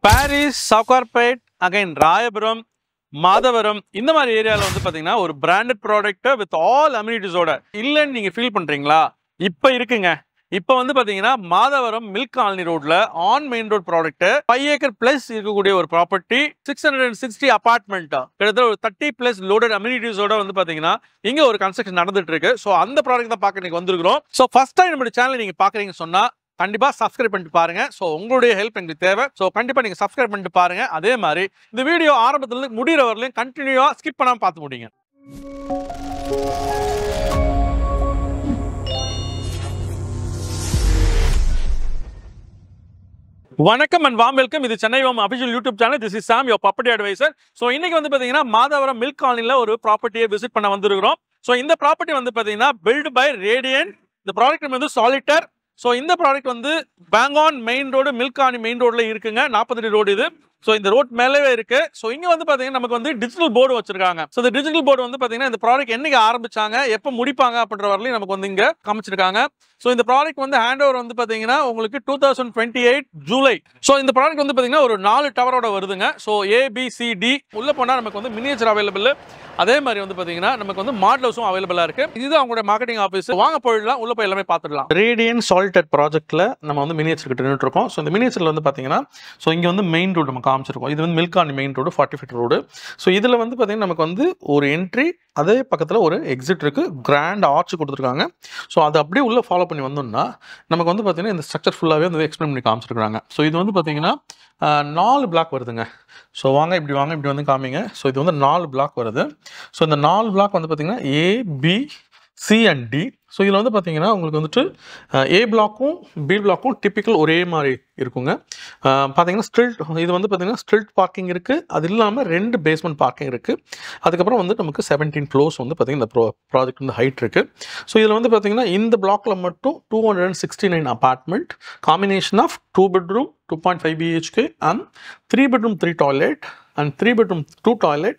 Paris, Saukarpet, again Rayapuram, Madhavaram இந்த மாதிரி ஏரியால வந்து பாத்தீங்கன்னா ஒரு பிராண்டட் ப்ராடக்ட் வித் ஆல் அம்யூனிட்டிஸோட இல்லன்னு நீங்க ஃபீல் பண்றீங்களா? இப்ப இருக்குங்க. இப்ப வந்து பாத்தீங்கன்னா மாதவரம் மில்க் காலனி ரோட்ல on main road product 5 acre plus இருக்கக்கூடிய ஒரு ப்ராப்பர்ட்டி 660 அபார்ட்மெண்ட் கிட்டத்தட்ட ஒரு 30 பிளஸ் லோடட் அம்யூனிட்டிஸோட வந்து பாத்தீங்கன்னா இங்க ஒரு கன்ஸ்ட்ரக்ஷன் நடந்துட்டு இருக்கு. ஸோ அந்த ப்ராடக்ட் தான் பார்க்க இன்னைக்கு வந்திருக்கிறோம். ஸோ ஃபர்ஸ்ட் டைம் நம்மளுடைய சேனல் நீங்க பாக்குறீங்கன்னு சொன்னா கண்டிப்பா சப்ஸ்கிரைப் பண்ணிட்டு பாருங்க. ஸோ உங்களுடைய ஹெல்ப் எங்களுக்கு தேவை. ஸோ கண்டிப்பா நீங்க சப்ஸ்கிரைப் பண்ணிட்டு பாருங்க. அதே மாதிரி இந்த வீடியோ ஆரம்பத்துல இருந்து முடிகிற வரலையும் கண்டினியூவா ஸ்கிப் பண்ணாம பார்த்து முடியுங்க. வணக்கம் அண்ட் வாம் வெல்கம். இது Chennai home official YouTube channel. This is Sam your property adviser. So இன்னைக்கு வந்து பாத்தீங்கன்னா மாதவரம் மில்க் காலனில ஒரு ப்ராப்பர்ட்டியை விசிட் பண்ண வந்திருக்கிறோம். ஸோ இந்த ப்ராப்பர்ட்டி வந்து பாத்தீங்கன்னா பில்ட் பை ரேடியன்ட். இந்த ப்ராடக்ட் வந்து சாலிட்டர். ஸோ இந்த ப்ராடக்ட் வந்து பேங்கான் main road milk colony main ரோட்ல இருக்குங்க. 40 ரோடு இது. ஸோ இந்த ரோட் மேலவே இருக்கு. ஸோ இங்க வந்து பாத்தீங்கன்னா நமக்கு வந்து டிஜிட்டல் போர்டு வச்சிருக்காங்க. ஸோ இந்த டிஜிட்டல் போர்டு வந்து பாத்தீங்கன்னா இந்த ப்ராடக்ட் என்னைக்கு ஆரம்பிச்சாங்க, எப்போ முடிப்பாங்க அப்படின்ற வரலையும் நமக்கு வந்து இங்க காமிச்சிருக்காங்க. ஸோ இந்த ப்ராடக்ட் வந்து ஹேண்ட் ஓவர் வந்து பாத்தீங்கன்னா உங்களுக்கு 2028 ஜூலை. ஸோ இந்த ப்ராடக்ட் வந்து பாத்தீங்கன்னா ஒரு 4 டவரோட வருதுங்க. ஸோ ABCD உள்ள போனா நமக்கு வந்து மினியேச்சர் அவைலபிள். அதே மாதிரி வந்து பாத்தீங்கன்னா நமக்கு வந்து மாடல் ஹவுஸும் அவைலபிளா இருக்கு. இதுதான் அவங்களுடைய மார்க்கெட்டிங் ஆஃபீஸ். வாங்க போயிடலாம், உள்ள போய் எல்லாமே பார்த்துடலாம். ரேடியன் சாலிட்டர் ப்ராஜெக்ட்ல நம்ம வந்து மினியேச்சர் கிட்ட நின்றுட்டு இருக்கோம். ஸோ இந்த மினியேச்சர்ல வந்து பாத்தீங்கன்னா ஸோ இங்க வந்து மெயின் ரோடு நம்ம காமிச்சிருக்கோம். இது வந்து Milk colony main road 40 feet road. So இதுல வந்து பாத்தீங்கன்னா நமக்கு வந்து ஒரு என்ட்ரி, அதே பக்கத்தில் ஒரு எக்ஸிட் இருக்கு. கிராண்ட் ஆர்ச் கொடுத்துருக்காங்க. ஸோ அது அப்படியே உள்ள ஃபாலோ பண்ணி வந்தோம்னா நமக்கு வந்து பார்த்தீங்கன்னா இந்த ஸ்ட்ரக்சர் ஃபுல்லாகவே வந்து எக்ஸ்பிளைன் பண்ணி காமிச்சிருக்காங்க. ஸோ இது வந்து பார்த்தீங்கன்னா 4 பிளாக் வருதுங்க. ஸோ வாங்க இப்படி வந்து காமிங்க. ஸோ இது வந்து 4 பிளாக் வருது. ஸோ இந்த 4 பிளாக் வந்து பார்த்தீங்கன்னா A, B, C and D. So இதில் வந்து பார்த்தீங்கன்னா உங்களுக்கு வந்துட்டு A பிளாக்கும் B பிளாக்கும் டிப்பிக்கல் ஒரே மாதிரி இருக்குங்க. பார்த்தீங்கன்னா ஸ்ட்ரில்ட், இது வந்து பார்த்தீங்கன்னா ஸ்ட்ரில்ட் பார்க்கிங் இருக்குது. அது இல்லாமல் 2 பேஸ்மெண்ட் பார்க்கிங் இருக்குது. அதுக்கப்புறம் வந்து நமக்கு 17 ஃப்ளோர்ஸ் வந்து பார்த்தீங்கன்னா இந்த ப்ராஜெக்ட் வந்து ஹைட் இருக்குது. ஸோ இதில் வந்து பார்த்தீங்கன்னா இந்த பிளாக்ல மட்டும் 269 apartment, combination of 2 bedroom 2.5 BHK and 3 bedroom 3 toilet and 3 bedroom 2 toilet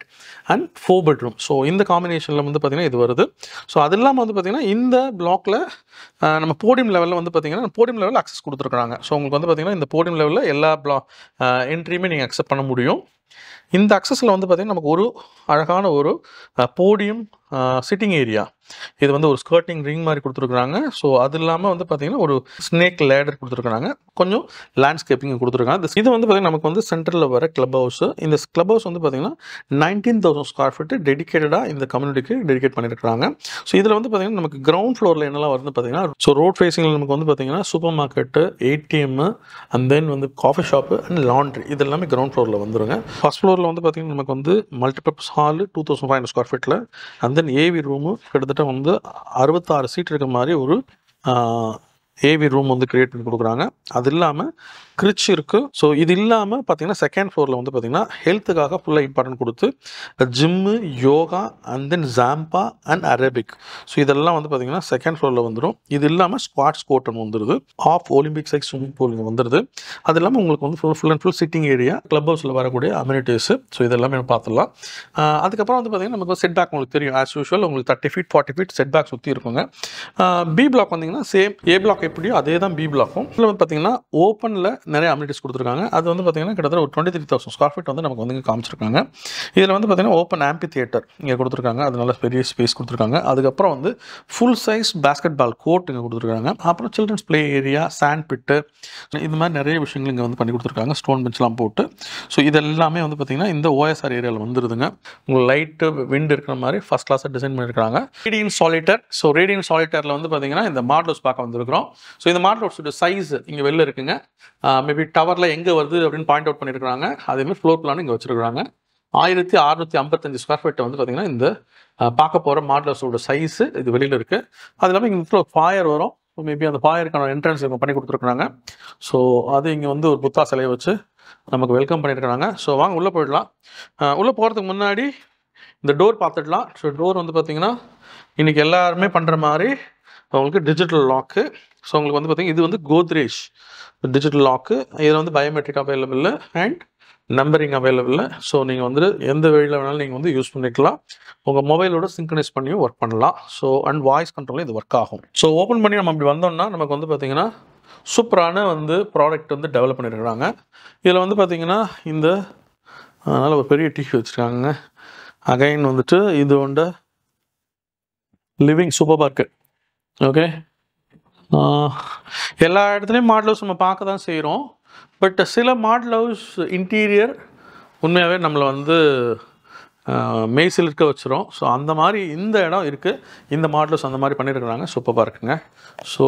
and 4 bedroom. So இந்த காம்பினேஷனில் வந்து பார்த்தீங்கன்னா இது வருது. ஸோ அது இல்லாமல் வந்து பார்த்தீங்கன்னா இந்த பிளாக்ல நம்ம போடியம் லெவலில் வந்து பார்த்தீங்கன்னா போடியம் லெவலில் அக்சஸ் கொடுத்துருக்காங்க. ஸோ உங்களுக்கு வந்து பார்த்தீங்கன்னா இந்த போடியம் லெவலில் எல்லா என்ட்ரியுமே நீங்கள் அக்செப்ட் பண்ண முடியும். இந்த அக்சஸில் வந்து பார்த்தீங்கன்னா நமக்கு ஒரு அழகான ஒரு போடியம் சிட்டிங் ஏரியா, இது வந்து ஒரு ஸ்கர்ட்டிங் ரிங் மாதிரி கொடுத்துருக்குறாங்க. ஸோ அது இல்லாமல் வந்து பார்த்தீங்கன்னா ஒரு ஸ்னேக் லேடர் கொடுத்துருக்குறாங்க. கொஞ்சம் லேண்ட்ஸ்கேப்பிங் கொடுத்துருக்காங்க. இது வந்து பார்த்தீங்கன்னா நமக்கு வந்து சென்டரில் வர கிளப் ஹவுஸ். இந்த கிளப் ஹவுஸ் வந்து பார்த்தீங்கன்னா 19,000 ஸ்கொயர் ஃபீட் டெடிக்கேட்டடாக இந்த கம்யூனிட்டிக்கு டெடிகேட் பண்ணியிருக்காங்க. ஸோ இதில் வந்து பார்த்தீங்கன்னா நமக்கு கிரவுண்ட் ஃப்ளோரில் என்னெல்லாம் வருது பார்த்தீங்கன்னா ஸோ ரோட் ஃபேஸிங்கில் நமக்கு வந்து பார்த்தீங்கன்னா super market, ATM and then வந்து காஃபி ஷாப்பு அண்ட் லாண்ட்ரி, இது எல்லாமே கிரவுண்ட் ஃப்ளோரில் வந்துருங்க. ஃபர்ஸ்ட் ஃப்ளோரில் வந்து பார்த்தீங்கன்னா நமக்கு வந்து மல்டிபர்பஸ் ஹால் 2,500 ஸ்கொயர் ஃபீட்டில் அண்ட் தென் ஏவி ரூமு கிட்டத்தட்ட வந்து 66 சீட் இருக்கிற மாதிரி ஒரு ஏவி ரூம் வந்து கிரியேட் பண்ணி கொடுக்குறாங்க. அது இல்லாமல் கிரிச் இருக்குது. ஸோ இது இல்லாமல் பார்த்தீங்கன்னா செகண்ட் ஃப்ளோரில் வந்து பார்த்தீங்கன்னா ஹெல்த்துக்காக ஃபுல்லாக இம்பார்ட்டன்ட் கொடுத்து gym, yoga and then Zampa and Arabic, so இதெல்லாம் வந்து பார்த்தீங்கன்னா செகண்ட் ஃப்ளோரில் வந்துடும். இது இல்லாமல் ஸ்குவாட்ஸ் கோர்ட்னு வந்துடுது. Half Olympic size swimming pool வந்துடுது. அது இல்லாமல் உங்களுக்கு வந்து full and full sitting area, club ஹவுஸில் வரக்கூடிய அம்யூனிட்டிஸ். ஸோ இதெல்லாமே பார்த்துடலாம். அதுக்கப்புறம் வந்து பார்த்தீங்கன்னா நமக்கு செட் பேக் உங்களுக்கு தெரியும். ஆஸ் யூஷுவல் உங்களுக்கு 30 ஃபீட் 40 ஃபீட் செட் பேக் சுற்றி இருக்குங்க. பி பிளாக் வந்தீங்கன்னா சேம் ஏ பிளாக் எப்படியோ அதே தான் பி பிளாக்கும். இதில் வந்து பார்த்தீங்கன்னா ஓப்பனில் நிறைய அம்யூனிட்டிஸ் கொடுத்துருக்காங்க. அது வந்து பார்த்தீங்கன்னா கிட்டத்தட்ட ஒரு 23,000 ஸ்கொயர் ஃபீட் வந்து நமக்கு வந்து காமிச்சிருக்காங்க. இதில் வந்து பார்த்தீங்கன்னா ஓப்பன் ஆம்பி தியேட்டர் இங்கே கொடுத்துருக்காங்க. அது நல்ல பெரிய ஸ்பேஸ் கொடுத்துருக்காங்க. அதுக்கப்புறம் வந்து full size basketball court இங்கே கொடுத்துருக்காங்க. அப்புறம் children's play area, sand pit, இது மாதிரி நிறைய விஷயங்கள் இங்கே வந்து பண்ணி கொடுத்துருக்காங்க. ஸ்டோன் பெஞ்ச்லாம் போட்டு. ஸோ இது எல்லாமே வந்து பார்த்தீங்கன்னா இந்த OSR ஏரியாவில் வந்துருதுங்க. உங்களுக்கு லைட்டு விண்ட் இருக்கிற மாதிரி ஃபர்ஸ்ட் கிளாஸாக டிசைன் பண்ணியிருக்காங்க. Radian solitaire. ஸோ ரேடியன் சாலிட்டரில் வந்து பார்த்தீங்கன்னா இந்த மாடல் ஹவுஸ் பார்க்க வந்திருக்கிறோம். ஸோ இந்த மாடல் ஹவுஸோட சைஸ் இங்கே வெளில இருக்குங்க. மேபி டவரில் எங்கே வருது அப்படின்னு பாயிண்ட் அவுட் பண்ணியிருக்காங்க. அதேமாதிரி ஃப்ளோர் பிளான் இங்கே வச்சிருக்காங்க. 1655 ஸ்கொயர் ஃபீட் வந்து பார்த்தீங்கன்னா இந்த பார்க்க போகிற மாடல் ஹவுஸோட சைஸு இது வெளியில் இருக்குது. அது இல்லாமல் இங்கே ஒரு ஃபாயர் வரும். மேபி அந்த ஃபாயருக்கான என்ட்ரன்ஸ் இவங்க பண்ணி கொடுத்துருக்காங்க. ஸோ அது இங்கே வந்து ஒரு புத்தா சிலையை வச்சு நமக்கு வெல்கம் பண்ணியிருக்காங்க. ஸோ வாங்க உள்ளே போயிடலாம். உள்ளே போகிறதுக்கு முன்னாடி இந்த டோர் பார்த்துடலாம். ஸோ டோர் வந்து பார்த்தீங்கன்னா இன்றைக்கி எல்லாருமே பண்ணுற மாதிரி உங்களுக்கு டிஜிட்டல் லாக்கு. ஸோ உங்களுக்கு வந்து பார்த்தீங்கன்னா இது வந்து கோத்ரேஜ் டிஜிட்டல் லாக்கு. இதில் வந்து biometric available and numbering available. So நீங்கள் வந்து எந்த வழியில் வேணாலும் நீங்கள் வந்து யூஸ் பண்ணிக்கலாம். உங்கள் மொபைலோட சிங்க்ரனைஸ் பண்ணியும் ஒர்க் பண்ணலாம். ஸோ அண்ட் வாய்ஸ் கண்ட்ரோலும் இது ஒர்க் ஆகும். ஸோ ஓப்பன் பண்ணி நம்ம அப்படி வந்தோம்னா நமக்கு வந்து பார்த்தீங்கன்னா சூப்பரான வந்து ப்ராடக்ட் வந்து டெவலப் பண்ணியிருக்கிறாங்க. இதில் வந்து பார்த்திங்கன்னா இந்த அதனால் ஒரு பெரிய டிவி வச்சுருக்காங்க. அகைன் வந்துட்டு இது வந்து லிவிங் சூப்பராக இருக்குது. ஓகே, எல்லா இடத்துலையும் மாடல் ஹவுஸ் நம்ம பார்க்க தான் செய்கிறோம். பட் சில மாடல் ஹவுஸ் இன்டீரியர் உண்மையாகவே நம்மளை வந்து மெய்சில் இருக்க வச்சிரும். ஸோ அந்த மாதிரி இந்த இடம் இருக்குது. இந்த மாடல் ஹவுஸ் அந்த மாதிரி பண்ணியிருக்கிறாங்க. சூப்பராக இருக்குங்க. ஸோ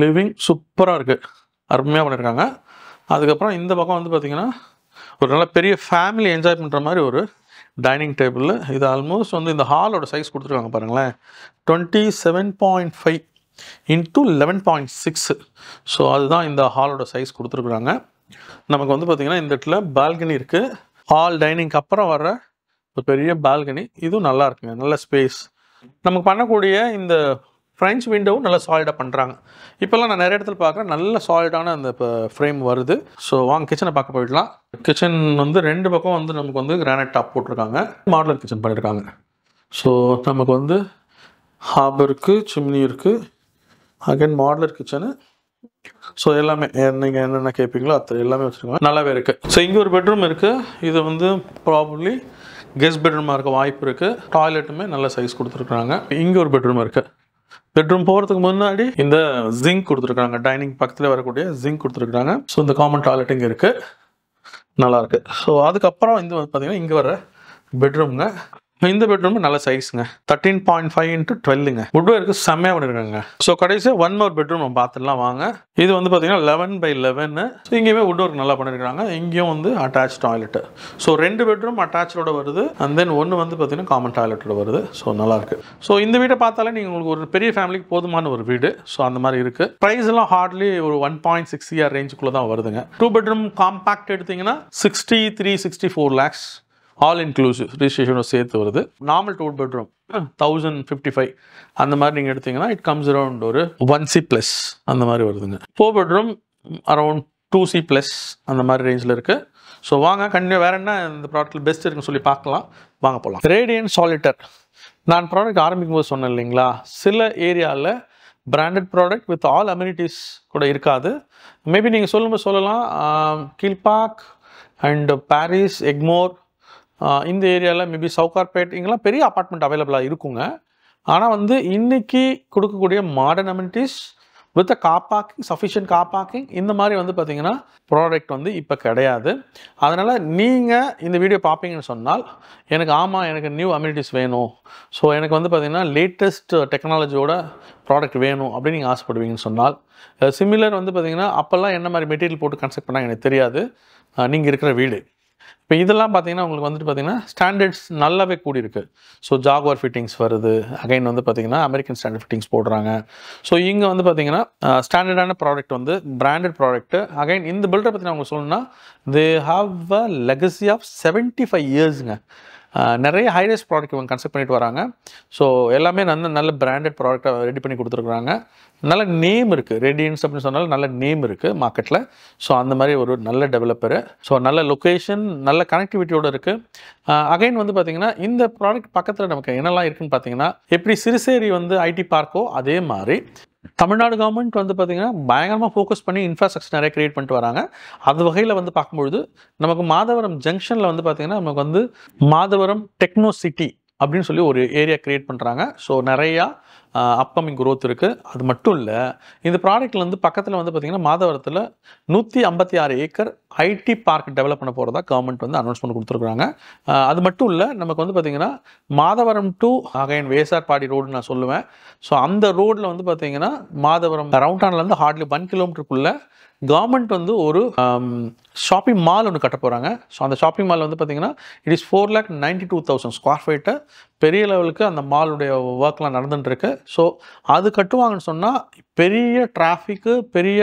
லிவிங் சூப்பராக இருக்குது, அருமையாக பண்ணியிருக்காங்க. அதுக்கப்புறம் இந்த பக்கம் வந்து பார்த்திங்கன்னா ஒரு நல்ல பெரிய ஃபேமிலி என்ஜாய் பண்ணுற மாதிரி ஒரு டைனிங் டேபிள். இது ஆல்மோஸ்ட் வந்து இந்த ஹாலோட சைஸ் கொடுத்துருக்காங்க பாருங்களேன், 27.5 into 11.6. ஸோ அதுதான் இந்த ஹாலோட சைஸ் கொடுத்துருக்குறாங்க. நமக்கு வந்து பார்த்திங்கன்னா இந்த இடத்துல பால்கனி இருக்குது. ஹால் டைனிங்க்கு அப்புறம் வர்ற ஒரு பெரிய பால்கனி, இதுவும் நல்லா இருக்குங்க, நல்ல ஸ்பேஸ். நமக்கு பண்ணக்கூடிய இந்த ஃப்ரெஞ்ச் விண்டோவும் நல்லா சாலிடாக பண்ணுறாங்க. இப்போல்லாம் நான் நிறைய இடத்துல பார்க்குறேன் நல்ல சாலிடான அந்த இப்போ ஃப்ரேம் வருது. ஸோ வாங்க கிச்சனை பார்க்க போயிடலாம். கிச்சன் வந்து 2 பக்கம் வந்து நமக்கு வந்து கிரானைட் டாப் போட்டிருக்காங்க. மாடலர் கிச்சன் பண்ணியிருக்காங்க. ஸோ நமக்கு வந்து ஹாப் இருக்குது, சிம்னி இருக்குது, அகைன் மாடலர் கிச்சனு. ஸோ எல்லாமே நீங்கள் என்னென்ன கேட்பீங்களோ அது எல்லாமே வச்சுருக்காங்க, நல்லாவே இருக்குது. ஸோ இங்கே ஒரு பெட்ரூம் இருக்குது. இது வந்து ப்ராபப்ளி கெஸ்ட் பெட்ரூமாக இருக்க வாய்ப்பு இருக்குது. டாய்லெட்டுமே நல்ல சைஸ் கொடுத்துருக்குறாங்க. இங்கே ஒரு பெட்ரூம் இருக்குது. பெட்ரூம் போகிறதுக்கு முன்னாடி இந்த ஜிங்க் கொடுத்துருக்காங்க, டைனிங் பக்கத்தில் வரக்கூடிய ஜிங்க் கொடுத்துருக்காங்க. ஸோ இந்த காமன் டாய்லெட் இங்கே இருக்குது, நல்லாயிருக்கு. ஸோ அதுக்கப்புறம் இந்த வந்து பார்த்திங்கன்னா இங்கே வர பெட்ரூம்ங்க. இந்த பெட்ரூம் நல்ல சைஸுங்க, 13.5 into 12ங்க. வுட்வேருக்கு செம்மையாக பண்ணியிருக்காங்க. ஸோ கடைசியாக ஒன் மோர் பெட்ரூம் நம்ம பார்த்துடலாம் வாங்க. இது வந்து பார்த்தீங்கன்னா 11/11. ஸோ இங்கேயுமே வுட்வேர்க் நல்லா பண்ணியிருக்காங்க. இங்கேயும் வந்து அட்டாச் டாய்லெட்டு. ஸோ 2 பெட்ரூம் அட்டாச்சோட வருது, அண்ட் தென் ஒன்று வந்து பார்த்தீங்கன்னா காமன் டாய்லெட்டோட வருது. ஸோ நல்லாயிருக்கு. ஸோ இந்த வீட்டை பார்த்தாலே நீங்கள் உங்களுக்கு ஒரு பெரிய ஃபேமிலிக்கு போதுமான ஒரு வீடு. ஸோ அந்த மாதிரி இருக்குது. ப்ரைஸ் எல்லாம் ஹார்ட்லி ஒரு 1.6 CR ரேஞ்சுக்குள்ளே தான் வருதுங்க. 2 பெட்ரூம் காம்பாக்ட் எடுத்திங்கன்னா 63-64 lakhs ஆல் இன்க்ளூசிவ் ரிஜிஸ்ட்ரேஷனோட சேர்த்து வருது. நார்மல் 2 பெட்ரூம் 1055 அந்த மாதிரி நீங்கள் எடுத்தீங்கன்னா இட் கம்ஸ் அரௌண்ட் ஒரு 1C+ அந்த மாதிரி வருதுங்க. 4 பெட்ரூம் அரௌண்ட் 2C+ அந்த மாதிரி ரேஞ்சில் இருக்குது. ஸோ வாங்க கண்டிப்பாக வேறு என்ன இந்த ப்ராடக்ட்டில் பெஸ்ட் இருக்குன்னு சொல்லி பார்க்கலாம், வாங்க போகலாம். ரேடியன்ட் சாலிட்டர் நான் ப்ராடக்ட் ஆரம்பிக்கும் போது சொன்னேன் இல்லைங்களா, சில ஏரியாவில் branded product with all amenities கூட இருக்காது. மேபி நீங்கள் சொல்லும்போது சொல்லலாம் கீழ்பாக் அண்ட் பாரிஸ், எக்மோர் இந்த ஏரியாவில் மேபி சவுகார்பேட் இங்கெல்லாம் பெரிய அப்பார்ட்மெண்ட் அவைலபிளாக இருக்குங்க. ஆனால் வந்து இன்றைக்கி கொடுக்கக்கூடிய modern amenities with car parking, sufficient car parking இந்த மாதிரி வந்து பார்த்திங்கன்னா ப்ராடக்ட் வந்து இப்போ கிடையாது. அதனால் நீங்கள் இந்த வீடியோ பார்ப்பீங்கன்னு சொன்னால் எனக்கு நியூ அம்யூனிட்டிஸ் வேணும், ஸோ எனக்கு வந்து பார்த்திங்கன்னா லேட்டஸ்ட் டெக்னாலஜியோட ப்ராடக்ட் வேணும் அப்படின்னு நீங்கள் ஆசைப்படுவீங்கன்னு சொன்னால், சிமிலர் வந்து பார்த்திங்கன்னா அப்போல்லாம் என்ன மாதிரி மெட்டீரியல் போட்டு கன்ஸ்ட்ரக்ட் பண்ணால் எனக்கு தெரியாது. நீங்கள் இருக்கிற வீடு இப்போ இதெல்லாம் பார்த்தீங்கன்னா உங்களுக்கு வந்துட்டு பார்த்தீங்கன்னா ஸ்டாண்டர்ட்ஸ் நல்லாவே கூடியிருக்கு. ஸோ ஜாகுவார் ஃபிட்டிங்ஸ் வருது, அகைன் வந்து பார்த்தீங்கன்னா அமெரிக்கன் ஸ்டாண்டர்ட் ஃபிட்டிங்ஸ் போடுறாங்க. ஸோ இங்கே வந்து பார்த்தீங்கன்னா ஸ்டாண்டர்டான ப்ராடக்ட் வந்து பிராண்டட் ப்ராடக்ட்டு. அகைன் இந்த பில்டரை பற்றி நான் உங்களுக்கு சொல்லணும்னா they have a legacy of 75 இயர்ஸுங்க. நிறைய ஹைரேஸ் ப்ராடக்ட் இவங்க கன்ஸ்ட்ரக்ட் பண்ணிட்டு வராங்க. ஸோ எல்லாமே நல்ல பிராண்டட் ப்ராடக்டாக ரெடி பண்ணி கொடுத்துருக்குறாங்க. நல்ல நேம் இருக்குது, ரேடியன்ஸ் அப்படின்னு சொன்னாலும் நல்ல நேம் இருக்குது மார்க்கெட்டில். ஸோ அந்த மாதிரி ஒரு நல்ல டெவலப்பரு. ஸோ நல்ல லொக்கேஷன், நல்ல கனெக்டிவிட்டியோடு இருக்குது. அகைன் வந்து பார்த்திங்கன்னா இந்த ப்ராடக்ட் பக்கத்தில் நமக்கு என்னெல்லாம் இருக்குதுன்னு பார்த்தீங்கன்னா, எப்படி சிறுசேரி வந்து ஐடி பார்க்கோ அதே மாதிரி தமிழ்நாடு கவர்மெண்ட் வந்து பார்த்திங்கன்னா பயங்கரமாக ஃபோக்கஸ் பண்ணி இன்ஃப்ராஸ்ட்ரக்சர் நிறைய க்ரியேட் பண்ணிட்டு வராங்க. அது வகையில் வந்து பார்க்கும்பொழுது நமக்கு மாதவரம் ஜங்ஷனில் வந்து பார்த்திங்கன்னா நமக்கு வந்து மாதவரம் டெக்னோ சிட்டி அப்படின்னு சொல்லி ஒரு ஏரியா க்ரியேட் பண்ணுறாங்க. ஸோ நிறையா அப்கமிங் க்ரோத் இருக்குது. அது மட்டும் இல்லை, இந்த ப்ராடக்ட்டில் வந்து பக்கத்தில் வந்து பார்த்திங்கன்னா மாதவரத்தில் 156 ஏக்கர் ஐடி பார்க் டெவலப் பண்ண போகிறதா கவர்மெண்ட் வந்து அனௌன்ஸ்மெண்ட் கொடுத்துருக்குறாங்க. அது மட்டும் இல்லை, நமக்கு வந்து பார்த்திங்கன்னா Madhavaram to again Vyasarpadi road நான் சொல்லுவேன். ஸோ அந்த ரோடில் வந்து பார்த்திங்கன்னா மாதவரம் ரவுண்டான்லேருந்து ஹார்ட்லி 1 கிலோமீட்டருக்குள்ளே கவர்மெண்ட் வந்து ஒரு ஷாப்பிங் மால் ஒன்று கட்ட போகிறாங்க. ஸோ அந்த ஷாப்பிங் மால் வந்து பார்த்திங்கன்னா இட் இஸ் 4,92,000 ஸ்கொயர் ஃபீட்டு. பெரிய லெவலுக்கு அந்த மாலுடைய ஒர்க்லாம் நடந்துட்டுருக்கு. ஸோ அது கட்டுவாங்கன்னு சொன்னால் பெரிய டிராஃபிக்கு, பெரிய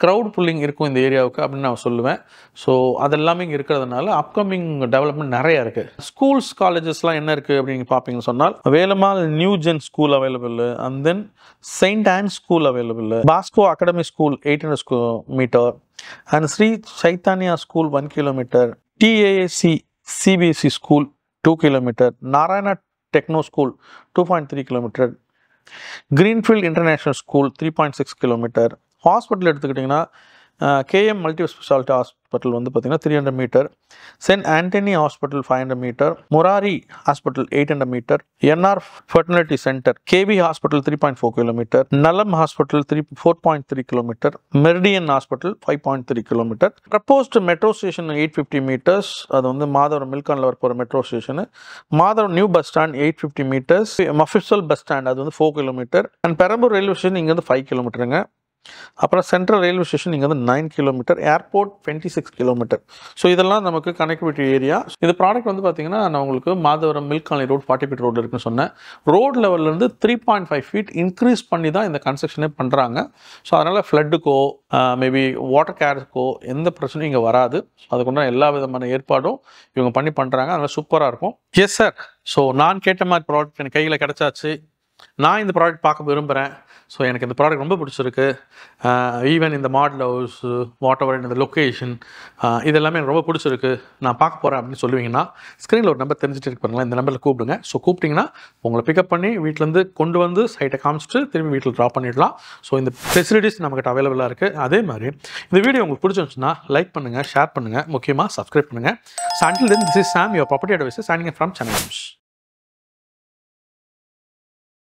க்ரௌட் புல்லிங் இருக்கும் இந்த ஏரியாவுக்கு அப்படின்னு நான் சொல்லுவேன். ஸோ அதெல்லாமே இங்கே இருக்கிறதுனால அப்கமிங் டெவலப்மெண்ட் நிறையா இருக்குது. ஸ்கூல்ஸ், காலேஜஸ்லாம் என்ன இருக்குது அப்படின்னு பார்ப்பீங்கன்னு சொன்னால் Velammal new gen school available, and then Saint Ann school available, Bosco academy school 800 metre, and Shri Chaitanya school 1 kilometre, TAAC CBSE school 2 kilometre, Narayana techno school 2.3 kilometre, Greenfield international school 3.6 kilometre, hospital எடுத்துக்கிட்டிங்கன்னா KM multi speciality hospital வந்து பார்த்தீங்கன்னா 300 metre, Saint Antony hospital 500 metre, Murari hospital 800 metre, NR fertility centre, KB hospital 3.4 kilometre, Nalam hospital 4.3 kilometre, Meridian hospital 5.3 kilometre. Proposed metro station 850 metres, அது வந்து மாதவரம் மில்கானில் வரப்போகிற metro station. Madhavaram new bus stand 850 metres, mofussil bus stand அது வந்து 4 kilometre, and Perambur railway station இங்கே வந்து 5 கிலோமீட்டருங்க. அப்புறம் central railway station இங்கே வந்து 9 கிலோமீட்டர், ஏர்போர்ட் 26 கிலோமீட்டர். ஸோ இதெல்லாம் நமக்கு கனெக்டிவிட்டி ஏரியா. இந்த ப்ராடக்ட் வந்து பார்த்தீங்கன்னா நான் உங்களுக்கு Madhavaram milk colony road 40 feet road இருக்குன்னு சொன்னேன். ரோட் லெவல்லேருந்து 3.5 ஃபீட் இன்க்ரீஸ் பண்ணி தான் இந்த கன்ஸ்ட்ரக்ஷனே பண்ணுறாங்க. ஸோ அதனால் ஃப்ளட்டுக்கோ மேபி வாட்டர் கேருக்கோ எந்த பிரச்சனையும் இங்கே வராது. அதுக்குண்டான எல்லா விதமான ஏற்பாடும் இவங்க பண்ணி பண்ணுறாங்க. அதனால் சூப்பராக இருக்கும். எஸ் சார், ஸோ நான் கேட்ட மாதிரி ப்ராடக்ட் எனக்கு கையில் கிடச்சாச்சு. நான் இந்த ப்ராடக்ட் பார்க்க விரும்புகிறேன். ஸோ எனக்கு இந்த ப்ராடக்ட் ரொம்ப பிடிச்சிருக்கு. ஈவன் இந்த மாடல் ஹவுஸ், வாட் எவர் இந்த லொக்கேஷன், இது எல்லாமே எனக்கு ரொம்ப பிடிச்சிருக்கு, நான் பார்க்க போகிறேன் அப்படின்னு சொல்லுவீங்கன்னா ஸ்க்ரீனில் ஒரு நம்பர் தெரிஞ்சுட்டு இருக்கு பாருங்களேன், இந்த நம்பரில் கூப்பிடுங்க. ஸோ கூப்பிட்டிங்கன்னா உங்களை பிக்கப் பண்ணி வீட்டிலேருந்து கொண்டு வந்து சைட்டை காமிச்சிட்டு திரும்பி வீட்டில் ட்ராப் பண்ணிடலாம். ஸோ இந்த ஃபெசிலிட்டிஸ் நம்மகிட்ட அவைலபிளாக இருக்குது. அதே மாதிரி இந்த வீடியோ உங்களுக்கு பிடிச்சிருந்துச்சுன்னா லைக் பண்ணுங்கள், ஷேர் பண்ணுங்கள், முக்கியமாக சப்ஸ்கிரைப் பண்ணுங்கள். So until then, this is Sam, your property advisor, signing in from Chennai.